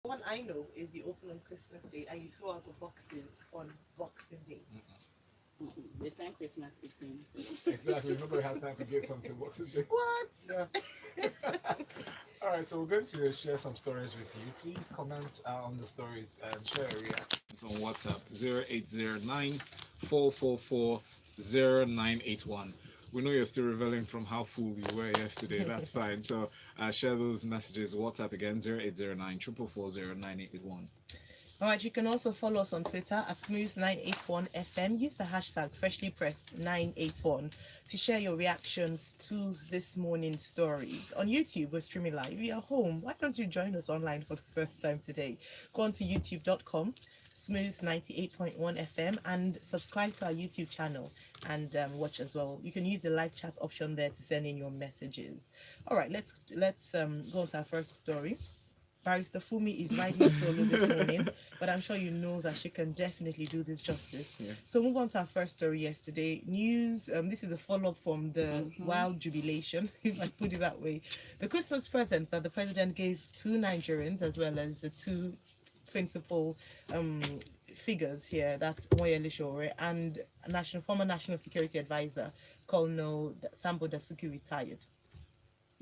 One I know is you open on Christmas Day and you throw out the boxes on Boxing Day. This time Christmas eating. Exactly. Nobody has time to get something oxygen. What? Yeah. All right. So we're going to share some stories with you. Please comment on the stories and share your reactions on WhatsApp 0809 We know you're still reveling from how full you were yesterday. That's fine. So share those messages. WhatsApp again 0809 All right, you can also follow us on Twitter at Smooth981FM. Use the hashtag freshlypressed981 to share your reactions to this morning's stories. On YouTube, we're streaming live. You're home. Why don't you join us online for the first time today? Go on to youtube.com smooth 98.1 FM and subscribe to our YouTube channel and watch as well. You can use the live chat option there to send in your messages. All right, let's go on to our first story. Barrister Funmi is riding solo this morning, but I'm sure you know that she can definitely do this justice. Yeah. So move on to our first story yesterday. News, this is a follow-up from the wild jubilation, if I put it that way. The Christmas present that the president gave to Nigerians, as well as the two principal figures here, that's Moyele Shore and former National Security Advisor, Colonel Sambo Dasuki, retired.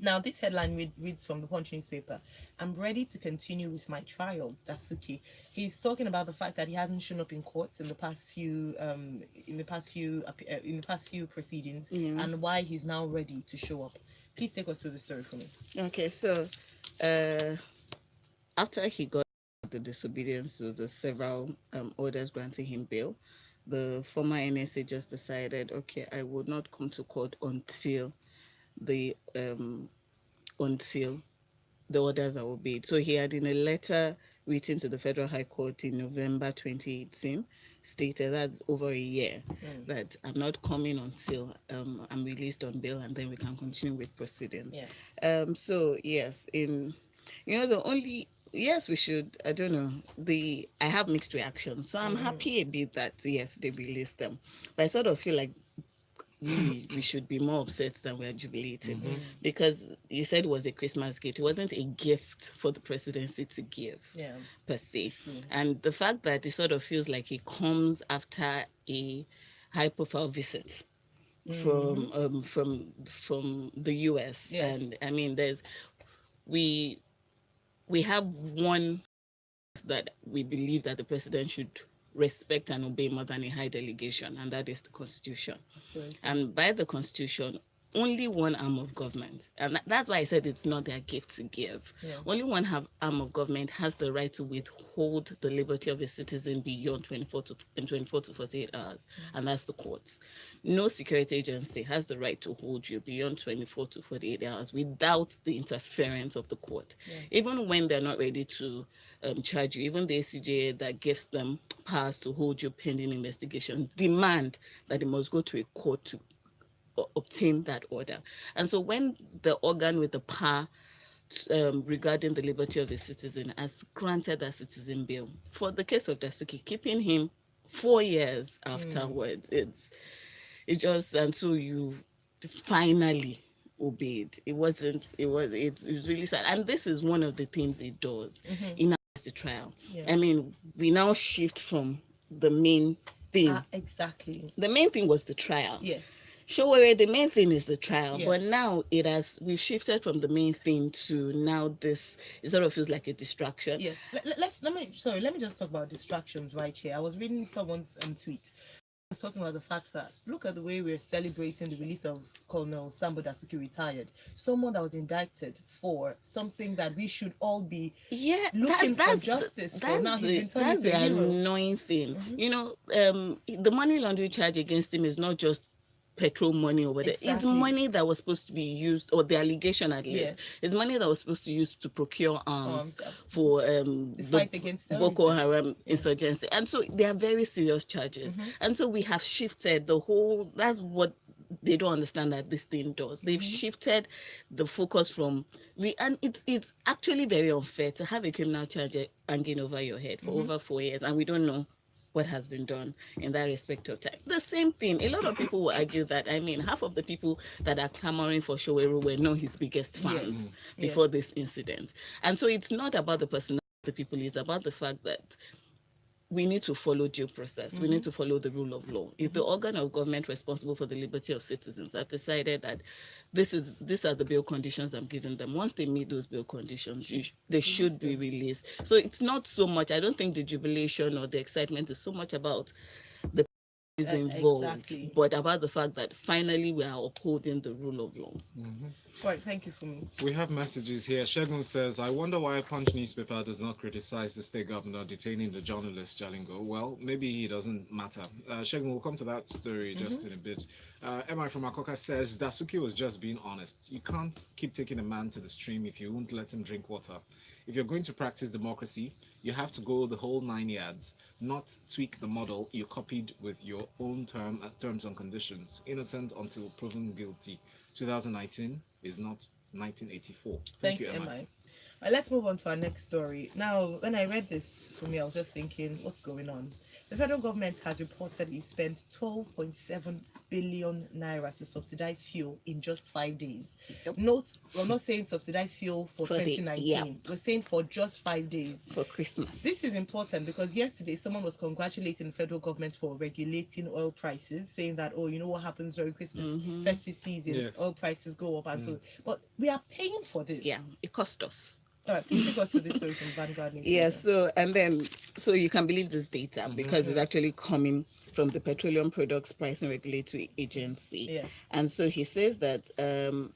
Now, this headline reads from the Punch newspaper. I'm ready to continue with my trial, Dasuki. He's talking about the fact that he hasn't shown up in courts in the past few proceedings, and why he's now ready to show up. Please take us through the story for me. Okay, so after he got the disobedience to the several orders granting him bail, the former NSA just decided, okay, I would not come to court the until the orders are obeyed. So he had, in a letter written to the Federal High Court in November 2018, stated, that's over a year, that I'm not coming until I'm released on bail, and then we can continue with proceedings. Yeah. So yes, the only, yes, we should, I don't know, I have mixed reactions. So I'm happy a bit that yes, they released them, but I sort of feel like really we should be more upset than we are jubilating, because you said it was a Christmas gift. It wasn't a gift for the presidency to give, per se. And the fact that it sort of feels like it comes after a high profile visit from the US. Yes. And I mean, we have one that we believe that the president should respect and obey more than a high delegation, and that is the Constitution. Absolutely. And by the Constitution, only one arm of government, and that's why I said it's not their gift to give. Only one arm of government has the right to withhold the liberty of a citizen beyond 24 to 48 hours, and that's the courts. No security agency has the right to hold you beyond 24 to 48 hours without the interference of the court. Even when they're not ready to charge you, even the ACJ that gives them powers to hold you pending investigation demand that they must go to a court to obtain that order. And so when the organ with the power regarding the liberty of a citizen has granted that citizen bail, for the case of Dasuki, keeping him 4 years afterwards, it's just until you finally obeyed. It's really sad. And this is one of the things it does in the trial. I mean, we now shift from the main thing. Exactly. The main thing was the trial. Yes. Sure, the main thing is the trial, but now we've shifted from the main thing to now this. It sort of feels like a distraction. Yes. Let me just talk about distractions right here. I was reading someone's tweet. I was talking about the fact that look at the way we're celebrating the release of Colonel Sambo Dasuki, retired. Someone that was indicted for something that we should all be looking for justice for. Now he's been turned into a hero. That's the annoying thing. The money laundering charge against him is not just petrol money or whatever. Exactly. It's money that was supposed to be used, or the allegation at least, it's money that was supposed to use to procure arms for the fight against Boko Haram insurgency. And so they are very serious charges. And so we have shifted that's what they don't understand that this thing does. They've shifted the focus from, and it's actually very unfair to have a criminal charge hanging over your head for over 4 years, and we don't know what has been done in that respect of time. The same thing, a lot of people will argue that, I mean, half of the people that are clamoring for Showeru were not his biggest fans before this incident. And so it's not about the person the people is about the fact that we need to follow due process. We need to follow the rule of law. If the organ of government responsible for the liberty of citizens have decided that these are the bail conditions I'm giving them, once they meet those bail conditions, they should be released. So it's not so much. I don't think the jubilation or the excitement is so much about the is involved, but about the fact that finally we are upholding the rule of law. Right, thank you for me. We have messages here. Shegun says, I wonder why Punch newspaper does not criticize the state governor detaining the journalist Jalingo. Well, maybe he doesn't matter. Shegun, we'll come to that story just in a bit. MI from Akoka says, Dasuki was just being honest. You can't keep taking a man to the stream if you won't let him drink water. If you're going to practice democracy, you have to go the whole 9 yards, not tweak the model you copied with your own terms and conditions. Innocent until proven guilty. 2019 is not 1984. Thanks, MI. Let's move on to our next story. Now, when I read this, for me, I was just thinking, what's going on? The federal government has reportedly spent 12.7 billion naira to subsidize fuel in just 5 days. Note, we're not saying subsidize fuel for 2019. We're saying for just 5 days. For Christmas. This is important because yesterday someone was congratulating the federal government for regulating oil prices, saying that, oh, you know what happens during Christmas, festive season, oil prices go up and so. But we are paying for this. Yeah, it cost us. All right, please take us to this story from Vanguard. Yeah, so you can believe this data because it's actually coming from the Petroleum Products Pricing Regulatory Agency. Yes. And so he says that,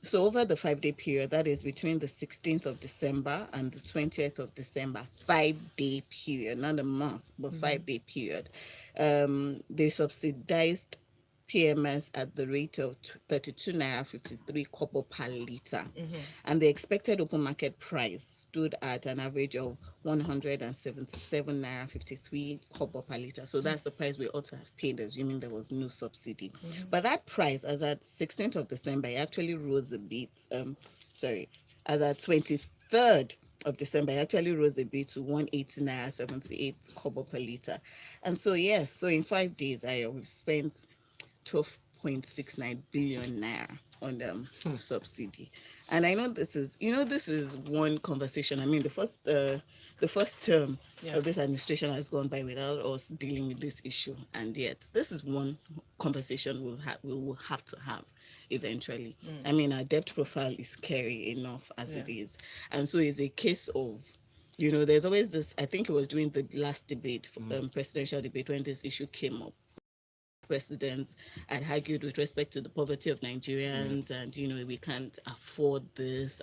so over the 5-day period, that is between the 16th of December and the 20th of December, 5-day period, not a month, but 5-day period, they subsidized PMS at the rate of 32 naira 53 kobo per liter, and the expected open market price stood at an average of 177 naira 53 kobo per liter. So that's the price we ought to have paid, assuming there was no subsidy. But that price, as at 16th of December, it actually rose a bit. As at 23rd of December, it actually rose a bit to 180 naira 78 kobo per liter. And so yes, so in 5 days, we've spent 12.69 billion naira on the subsidy. And I know this is one conversation. I mean, the first term of this administration has gone by without us dealing with this issue, and yet this is one conversation we will have to have eventually. I mean, our debt profile is scary enough as it is, and so it's a case of, there's always this. I think it was during the last debate, presidential debate, when this issue came up. Presidents had argued with respect to the poverty of Nigerians, and we can't afford this,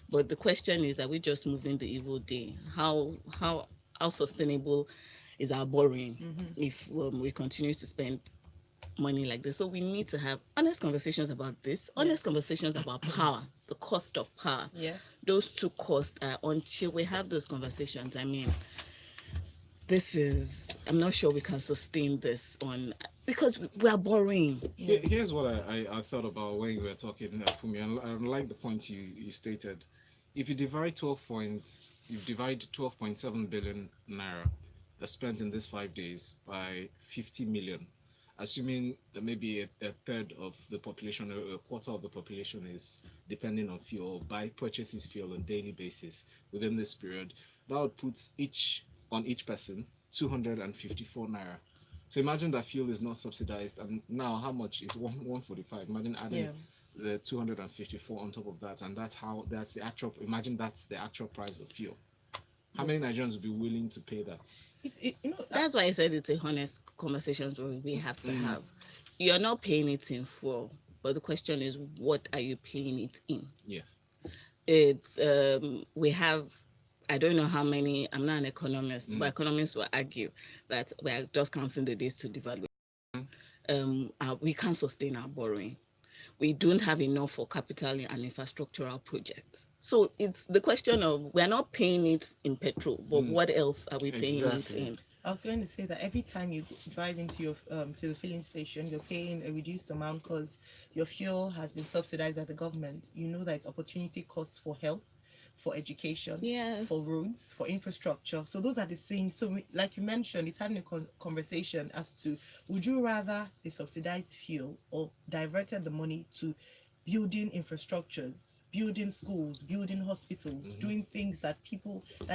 but the question is, are we just moving the evil day? How sustainable is our borrowing if we continue to spend money like this? So we need to have honest conversations about this, honest conversations about power, the cost of power. Yes, those two costs are, until we have those conversations, I mean, I'm not sure we can sustain this because we are borrowing. Here's what I thought about when you were talking, Funmi, and I like the point you stated. If you divide 12.7 billion naira spent in these 5 days by 50 million, assuming that maybe a third of the population, or a quarter of the population is depending on fuel, purchases fuel on a daily basis within this period, that would put on each person 254 naira. So imagine that fuel is not subsidized, and now how much is 145? Imagine adding the 254 on top of that, and that's the actual. Imagine that's the actual price of fuel. How many Nigerians would be willing to pay that? That's why I said it's a honest conversation we have to have. You're not paying it in full, but the question is, what are you paying it in? Yes, it's we have. I don't know how many, I'm not an economist, but economists will argue that we are just counting the days to devalue. We can't sustain our borrowing. We don't have enough for capital and infrastructural projects. So it's the question of, we're not paying it in petrol, but what else are we paying it in? I was going to say that every time you drive into your to the filling station, you're paying a reduced amount because your fuel has been subsidized by the government. You know that it's opportunity costs for health, for education, for roads, for infrastructure. So those are the things. So like you mentioned, it's having a conversation as to, would you rather the subsidized fuel or diverted the money to building infrastructures, building schools, building hospitals, doing things that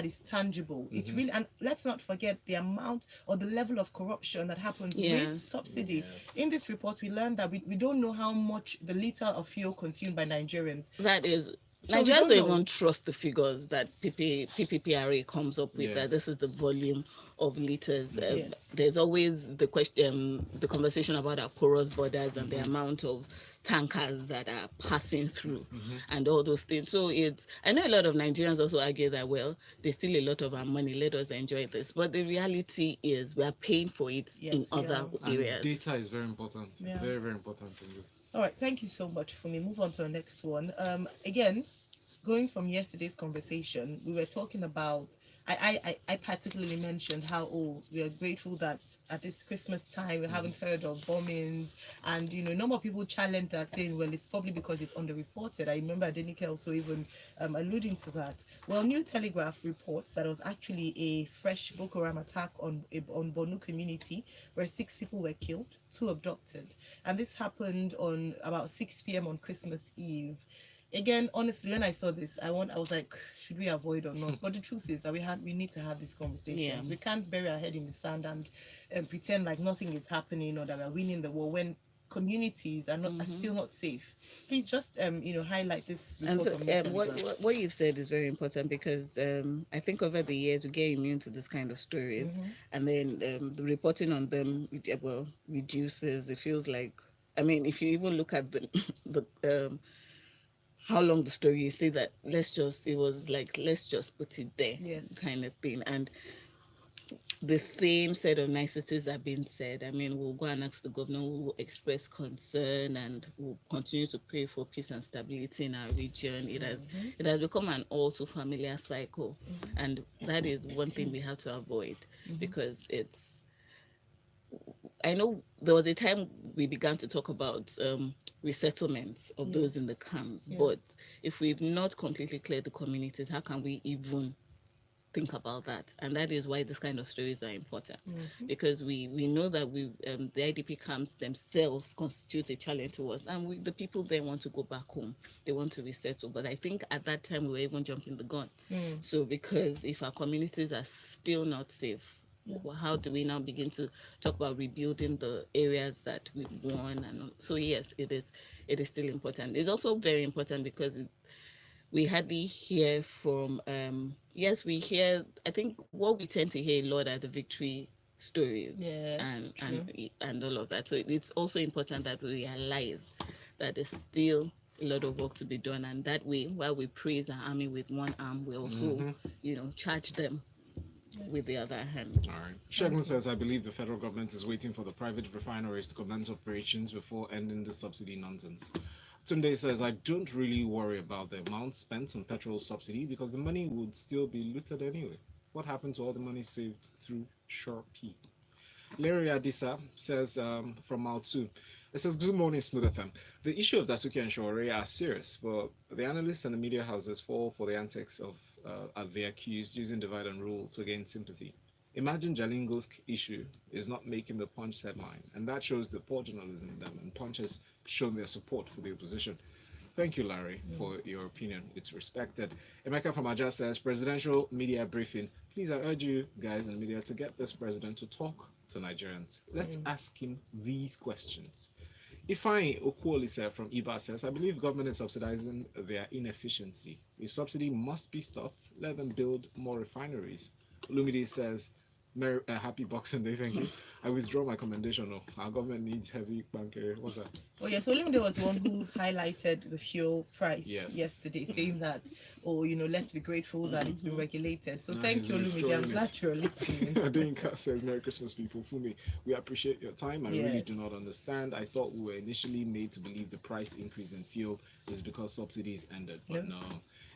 is tangible. It's really, and let's not forget the amount or the level of corruption that happens with subsidy. In this report, we learned that we don't know how much the liter of fuel consumed by Nigerians. That is, So Nigerians don't even trust the figures that PPPRA comes up with, that this is the volume of liters. There's always the question, the conversation about our porous borders and the amount of tankers that are passing through and all those things. So I know a lot of Nigerians also argue that, well, there's still a lot of our money, let us enjoy this. But the reality is we are paying for it in other areas. And data is very important, very, very important in this. All right, thank you so much, Funmi. Move on to the next one. Again, going from yesterday's conversation, we were talking about, I particularly mentioned how, we are grateful that at this Christmas time we haven't heard of bombings, and no more people challenge that, saying, well, it's probably because it's underreported. I remember Denike also even alluding to that. Well, New Telegraph reports that it was actually a fresh Boko Haram attack on Borno community, where 6 people were killed, 2 abducted, and this happened on about 6 p.m. on Christmas Eve. Again, honestly, when I saw this, I was like, should we avoid or not? But the truth is that we need to have these conversations. We can't bury our head in the sand and pretend like nothing is happening or that we're winning the war when communities are still not safe. Please just highlight this. And so what you've said is very important, because I think over the years we get immune to this kind of stories, and then the reporting on them reduces. It feels like, I mean, if you even look at the how long the story is, say that let's just put it there, kind of thing. And the same set of niceties are being said. I mean, we'll go and ask the governor, we'll express concern, and we'll continue to pray for peace and stability in our region. It has become an all too familiar cycle, and that is one thing we have to avoid, because I know there was a time we began to talk about resettlements of those in the camps, but if we've not completely cleared the communities, how can we even think about that? And that is why this kind of stories are important, because we know that the IDP camps themselves constitute a challenge to us, and the people there want to go back home, they want to resettle. But I think at that time we were even jumping the gun. So because if our communities are still not safe, how do we now begin to talk about rebuilding the areas that we've won? And so yes, it is still important. It's also very important because we hardly hear from we hear, I think what we tend to hear a lot are the victory stories, and all of that. So it's also important that we realize that there's still a lot of work to be done, and that way, while we praise our army with one arm, we also charge them with the other hand. All right. Shegun says, I believe the federal government is waiting for the private refineries to commence operations before ending the subsidy nonsense. Tunde says, I don't really worry about the amount spent on petrol subsidy because the money would still be looted anyway. What happened to all the money saved through Sharpie? Larry Adisa says, from Maltu, it says, good morning, Smooth FM. The issue of Dasuki and Shore are serious, but the analysts and the media houses fall for the antics of the accused using divide and rule to gain sympathy. Imagine Jalingo's issue is not making the Punch headline, and that shows the poor journalism in them, and Punch has shown their support for the opposition. Thank you, Larry, for your opinion. It's respected. Emeka from Aja says, presidential media briefing. Please, I urge you guys in the media to get this president to talk to Nigerians. Let's ask him these questions. Ifeanyi Okwolise from IBA says, I believe government is subsidizing their inefficiency. If subsidy must be stopped, let them build more refineries. Olumide says, happy Boxing Day, thank you. I withdraw my commendation. Our government needs heavy banker. What's that? Oh yes, Olumide was the one who highlighted the fuel price yesterday, saying that, let's be grateful that it's been regulated. So thank you, Olumide. I'm glad you're listening. Adinka says, Merry Christmas, people. Funmi, we appreciate your time. I really do not understand. I thought we were initially made to believe the price increase in fuel is because subsidies ended, but no.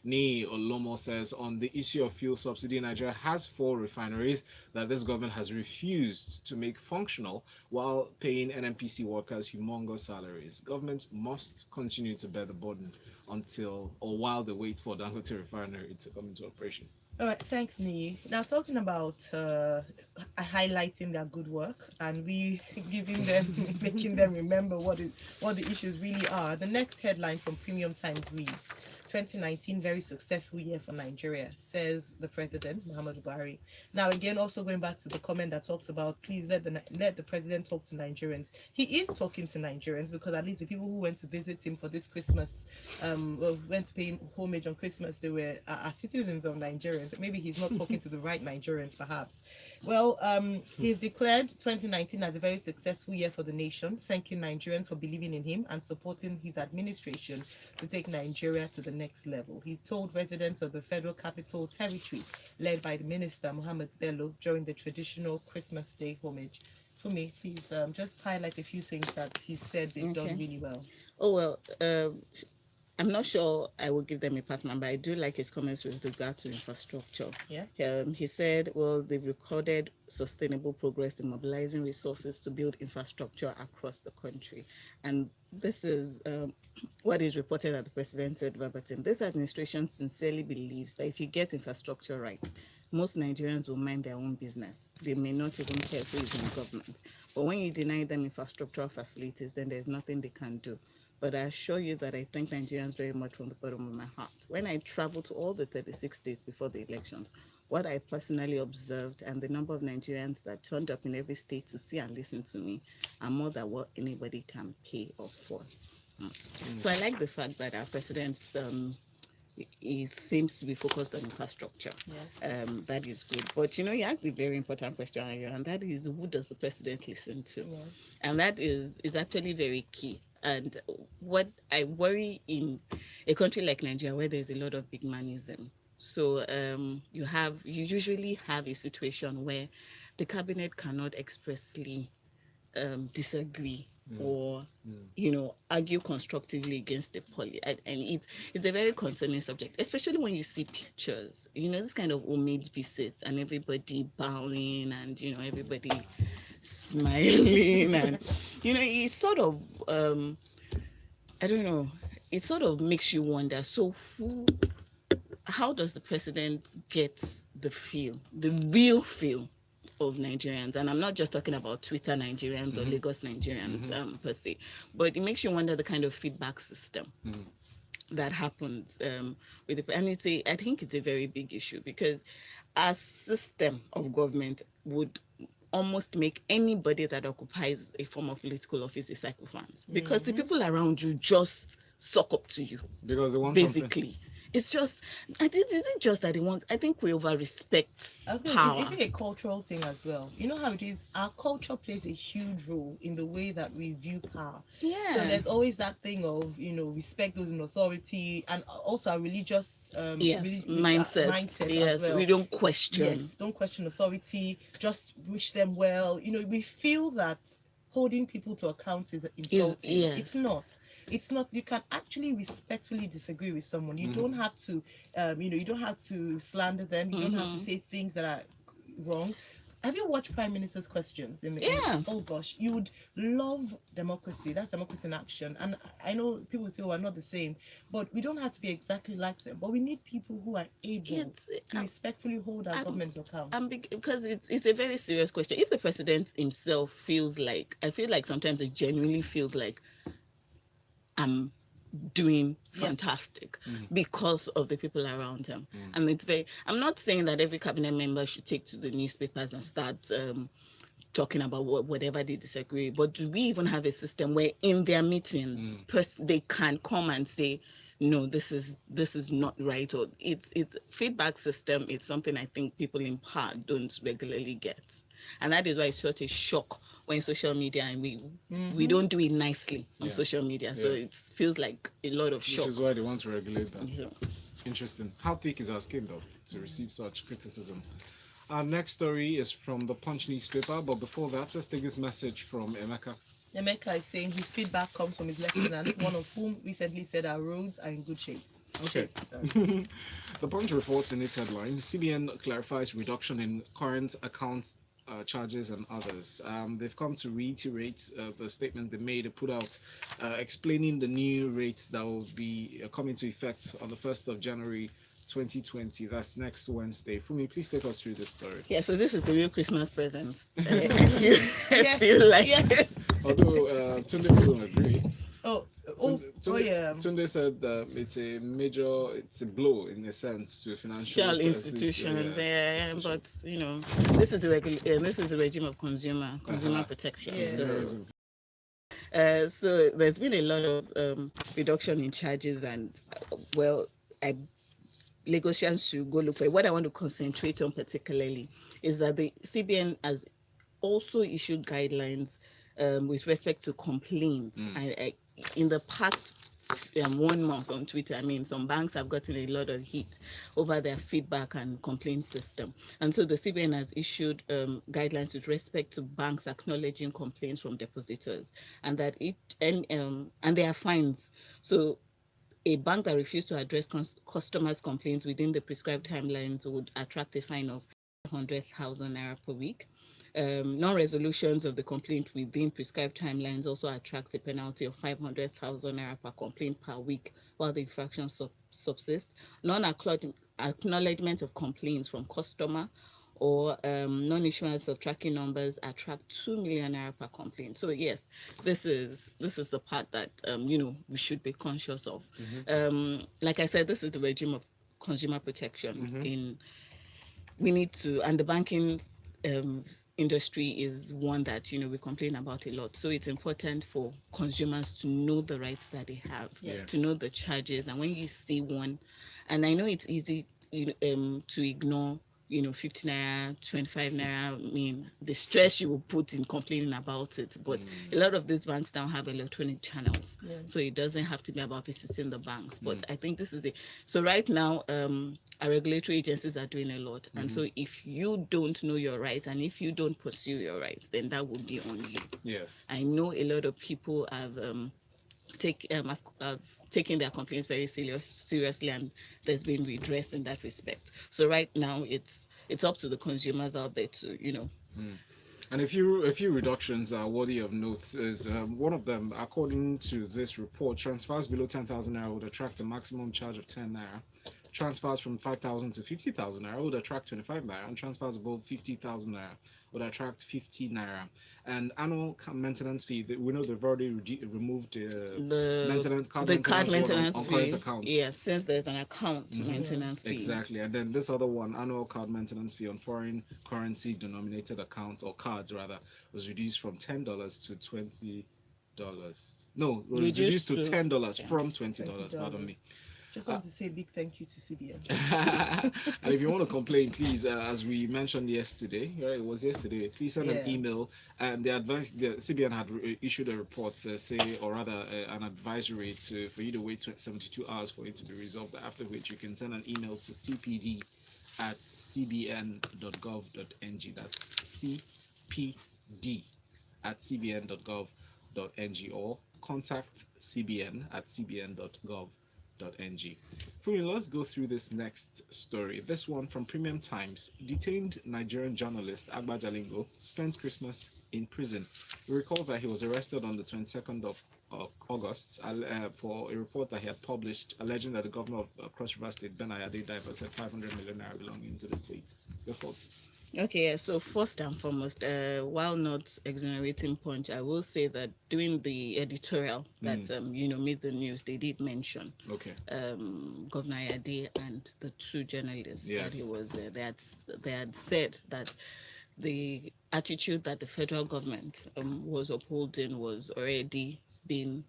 Ni Olomo says, on the issue of fuel subsidy, Nigeria has 4 refineries that this government has refused to make functional while paying NNPC workers humongous salaries. Government must continue to bear the burden while they wait for Dangote refinery to come into operation. All right, thanks, Ni. Now, talking about highlighting their good work and we giving them, making them remember what the issues really are. The next headline from Premium Times reads, 2019 very successful year for Nigeria, says the president, Muhammadu Buhari. Now, again, also going back to the comment that talks about, please let the president talk to Nigerians. He is talking to Nigerians, because at least the people who went to visit him for this Christmas, went to pay homage on Christmas, they were are citizens of Nigerians. Maybe he's not talking to the right Nigerians, perhaps. Well, he's declared 2019 as a very successful year for the nation, thanking Nigerians for believing in him and supporting his administration to take Nigeria to the next level. He told residents of the Federal Capital Territory, led by the Minister Mohammed Bello, during the traditional Christmas Day homage. Funmi, please just highlight a few things that he said they've done really well. Oh, well, I'm not sure I will give them a pass, but I do like his comments with regard to infrastructure. Yes. He said, well, they've recorded sustainable progress in mobilizing resources to build infrastructure across the country. And this is what is reported that the president said verbatim. This administration sincerely believes that if you get infrastructure right, most Nigerians will mind their own business. They may not even care who is in government. But when you deny them infrastructural facilities, then there's nothing they can do. But I assure you that I thank Nigerians very much from the bottom of my heart. When I traveled to all the 36 states before the elections, what I personally observed and the number of Nigerians that turned up in every state to see and listen to me are more than what anybody can pay or force. So I like the fact that our president he seems to be focused on infrastructure. Yes. That is good. But you asked a very important question earlier, and that is, who does the president listen to? Yeah. And that is actually very key. And what I worry in a country like Nigeria, where there's a lot of big manism, so you usually have a situation where the cabinet cannot expressly disagree or argue constructively against the policy, and it's a very concerning subject, especially when you see pictures, this kind of homage visits and everybody bowing and everybody smiling and it's sort of I don't know, it sort of makes you wonder, so how does the president get the real feel of Nigerians? And I'm not just talking about Twitter Nigerians or Lagos Nigerians per se, but it makes you wonder the kind of feedback system that happens with the, and I think it's a very big issue, because our system of government would almost make anybody that occupies a form of political office a sycophant, because the people around you just suck up to you, because they want basically something. It's just, is it just that they want? I think we over respect power. Is it a cultural thing as well? You know how it is? Our culture plays a huge role in the way that we view power. Yeah. So there's always that thing of, respect those in authority, and also a religious mindset yes, as well. We don't question. Yes, don't question authority. Just wish them well. We feel that holding people to account is insulting. Yes. It's not. You can actually respectfully disagree with someone. You don't have to, you don't have to slander them. You don't have to say things that are wrong. Have you watched Prime Minister's questions? Oh gosh, you would love democracy. That's democracy in action. And I know people say, we're not the same, but we don't have to be exactly like them. But we need people who are able to respectfully hold our government to account. Because it's a very serious question. If the president himself feels like, I feel like sometimes it genuinely feels like I'm doing fantastic because of the people around him. And I'm not saying that every cabinet member should take to the newspapers and start talking about whatever they disagree, but do we even have a system where in their meetings they can come and say, no, this is not right? Or it's feedback system is something I think people in power don't regularly get. And that is why it's such a shock when social media, and we don't do it nicely on social media. So it feels like a lot of shock. Which is why they want to regulate that. Yeah. Interesting. How thick is our skin, though, to receive such criticism? Our next story is from the Punch newspaper, but before that, let's take this message from Emeka. Emeka is saying his feedback comes from his lieutenant, one of whom recently said our roads are in good shapes. Okay. The Punch reports in its headline, CBN clarifies reduction in current account charges and others. They've come to reiterate the statement they put out, explaining the new rates that will be coming into effect on the 1st of January 2020. That's next Wednesday. Funmi, please take us through this story. Yeah, so this is the real Christmas present. I feel like yes. Although Tunde won't agree. Oh, yeah. Tunde said it's a blow in a sense to financial institutions. yes, But this is this is the regime of consumer protection. Yeah. So there's been a lot of reduction in charges, and Lagosians should go look for it. What I want to concentrate on particularly is that the CBN has also issued guidelines with respect to complaints. In the past 1 month on Twitter, some banks have gotten a lot of heat over their feedback and complaint system. And so the CBN has issued guidelines with respect to banks acknowledging complaints from depositors, and that and there are fines. So a bank that refused to address customers' complaints within the prescribed timelines would attract a fine of 100,000 naira per week. Non-resolutions of the complaint within prescribed timelines also attracts a penalty of 500,000 naira per complaint per week while the infraction subsists. Non-acknowledgement of complaints from customer or non-issuance of tracking numbers attract 2 million naira per complaint. So yes, this is the part that we should be conscious of. Like I said, this is the regime of consumer protection. We need to, and the banking industry is one that we complain about a lot. So it's important for consumers to know the rights that they have, to know the charges, and when you see one, and I know it's easy to ignore 50 naira, 25 naira, the stress you will put in complaining about it. But a lot of these banks now have electronic channels. So it doesn't have to be about visiting the banks. But I think this is so right now, our regulatory agencies are doing a lot. And so if you don't know your rights and if you don't pursue your rights, then that will be on you. Yes. I know a lot of people have taken their complaints very seriously, and there's been redress in that respect. So right now, it's up to the consumers out there to And a few reductions are worthy of note. Is one of them, according to this report, transfers below 10,000 naira would attract a maximum charge of 10 naira. Transfers from 5,000 to 50,000 naira would attract 25 naira, and transfers above 50,000 naira would attract 50 naira. And annual maintenance fee, we know they've already removed the card maintenance fee on current accounts. Yes, since there's an account maintenance fee. Exactly. And then this other one, annual card maintenance fee on foreign currency denominated accounts, or cards rather, was reduced from $10 to $20. No, it was reduced to $10 from $20. Pardon me. Just want to say a big thank you to CBN. And if you want to complain, please, as we mentioned yesterday, right? It was yesterday. Please send an email. And the CBN had issued a report, an advisory for you to wait 72 hours for it to be resolved. After which you can send an email to cpd@cbn.gov.ng. That's cpd@cbn.gov.ng, or contact cbn@cbn.gov.ng. Funmi, let's go through this next story. This one from Premium Times. Detained Nigerian journalist Agba Jalingo spends Christmas in prison. We recall that he was arrested on the 22nd of August for a report that he had published alleging that the governor of Cross River State, Ben Ayade, diverted 500 million naira belonging to the state. Your thoughts? Okay, so first and foremost, while not exonerating Punch, I will say that during the editorial that made the news, they did mention Governor Ayade and the two journalists that he was there. They had said that the attitude that the federal government was upholding was already being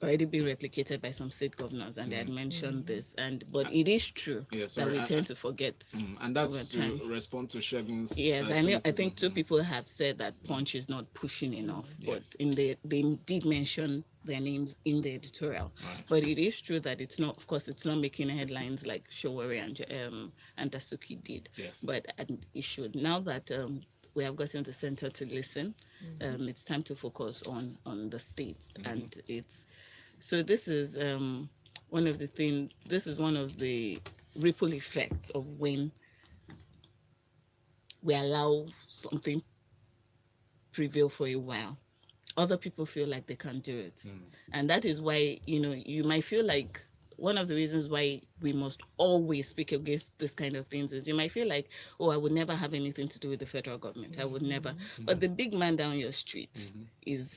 replicated by some state governors, and they had mentioned this. But it is true that we tend to forget. And that's to respond to Shegun's. Yes, I think two people have said that Punch is not pushing enough, but they did mention their names in the editorial. Right. But it is true that it's not making headlines like Showore and Dasuki did. Yes. But it should. Now that we have gotten the center to listen, it's time to focus on the states, and it's. So this is one of the ripple effects of when we allow something prevail for a while. Other people feel like they can't do it. And that is why, you might feel like one of the reasons why we must always speak against this kind of things is you might feel like, I would never have anything to do with the federal government. I would never. But the big man down your street is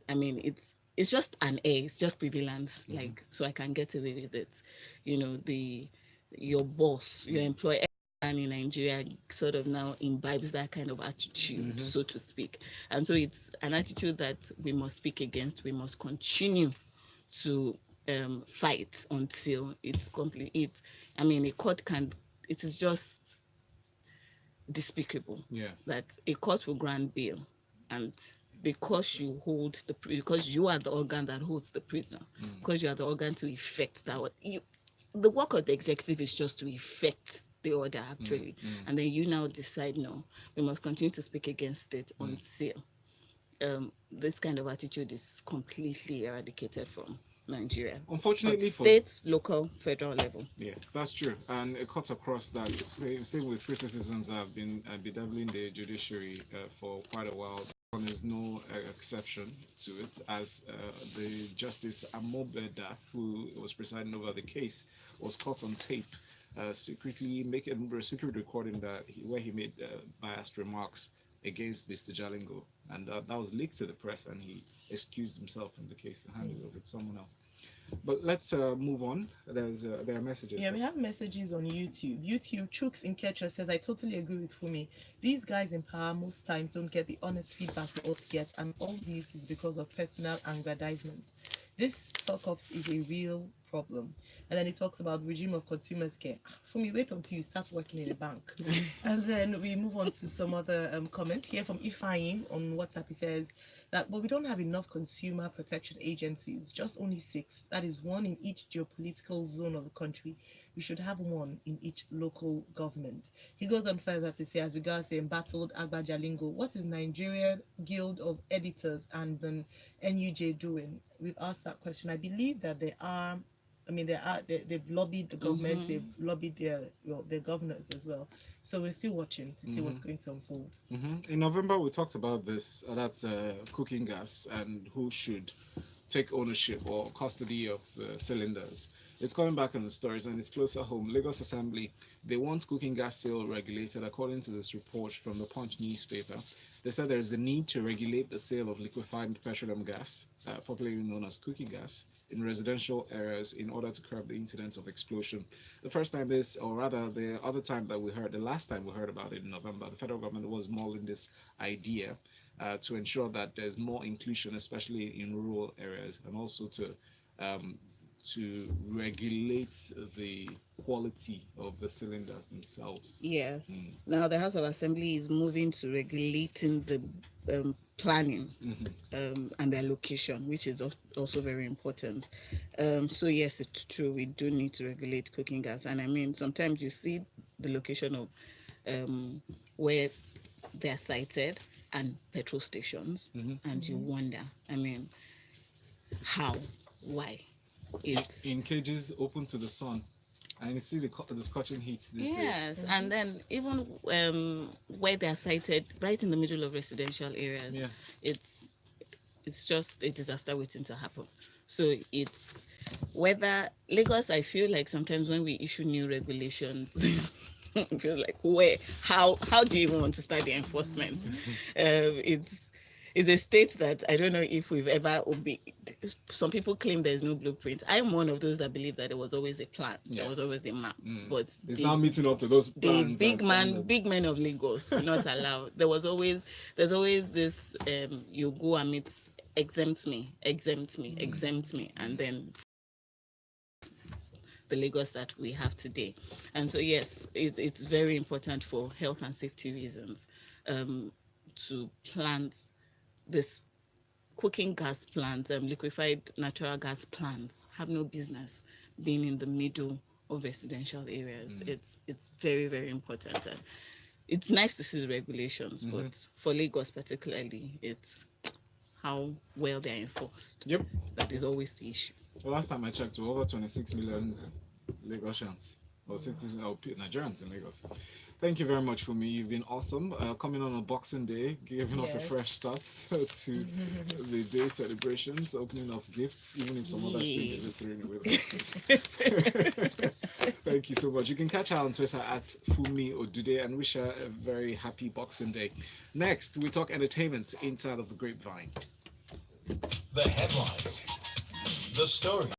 I mean, it's just an air, it's just prevalence, like, so I can get away with it. You know, your boss, your employer in Nigeria sort of now imbibes that kind of attitude, so to speak. And so it's an attitude that we must speak against. We must continue to fight until it's complete. I mean, a court can, it is just despicable that a court will grant bail, and because because you are the organ that holds the prisoner, because you are the organ to effect that, the work of the executive is just to effect the order actually, and then you now decide, no, we must continue to speak against it until this kind of attitude is completely eradicated from Nigeria. Unfortunately, state, local, federal level. Yeah, that's true, and it cuts across that. Same with criticisms that have been bedeviling the judiciary for quite a while. One is no exception to it, as the Justice Amobeda, who was presiding over the case, was caught on tape, secretly making a secret recording where he made biased remarks against Mr. Jalingo, and that was leaked to the press, and he excused himself from the case and handed it over to someone else. But let's move on. There are messages. Yeah, we have messages on YouTube. Chooks in Ketcher says, I totally agree with Funmi. These guys in power most times don't get the honest feedback they ought to get, and all this is because of personal aggrandizement. This suck-ups is a real problem. And then it talks about regime of consumers care. Funmi, wait until you start working in a bank. And then we move on to some other comment here from Ifeanyi on WhatsApp. He says that, but we don't have enough consumer protection agencies, just only 6. That is 1 in each geopolitical zone of the country. We should have 1 in each local government. He goes on further to say, as regards the embattled Agba Jalingo, what is Nigerian Guild of Editors and the NUJ doing? We've asked that question. I believe that they've lobbied the government, they've lobbied their governors as well. So we're still watching to see what's going to unfold. In November, we talked about this. That's cooking gas and who should take ownership or custody of cylinders. It's coming back in the stories, and it's closer home. Lagos Assembly, they want cooking gas sale regulated, according to this report from the Punch newspaper. They said there is the need to regulate the sale of liquefied petroleum gas, popularly known as cooking gas, in residential areas in order to curb the incidence of explosion. The first time this, or rather the last time we heard about it in November, the federal government was mulling this idea to ensure that there's more inclusion, especially in rural areas, and also to regulate the quality of the cylinders themselves. Yes. Now the House of Assembly is moving to regulating the planning and their location, which is also very important. So yes, it's true, we do need to regulate cooking gas. And I mean, sometimes you see the location of where they're sited and petrol stations, and you wonder, I mean, how, why? It's in cages open to the sun, and you see the scorching heat. Yes, and then even where they are sited right in the middle of residential areas, it's just a disaster waiting to happen. So it's whether Lagos, I feel like sometimes when we issue new regulations, it feels like how do you even want to start the enforcement? It's a state that I don't know if we've ever obeyed. Some people claim there's no blueprint. I'm one of those that believe that there was always a plan. There was always a map. But it's now meeting up to those plans. The big men of Lagos will not allow. There's always this you go and meet, exempt me, and then the Lagos that we have today. And so yes, it's very important for health and safety reasons to plant this cooking gas plants, liquefied natural gas plants have no business being in the middle of residential areas. It's very, very important. And it's nice to see the regulations, but for Lagos particularly, it's how well they're enforced. That is always the issue. The last time I checked, we're over 26 million Lagosians or citizens or Nigerians in Lagos. Thank you very much, Funmi. You've been awesome. Coming on a Boxing Day, giving us a fresh start to the day celebrations, opening of gifts, even if some other states are just throwing away the boxes. Thank you so much. You can catch her on Twitter at Funmi Odude and wish her a very happy Boxing Day. Next, we talk entertainment inside of the Grapevine. The headlines, the stories,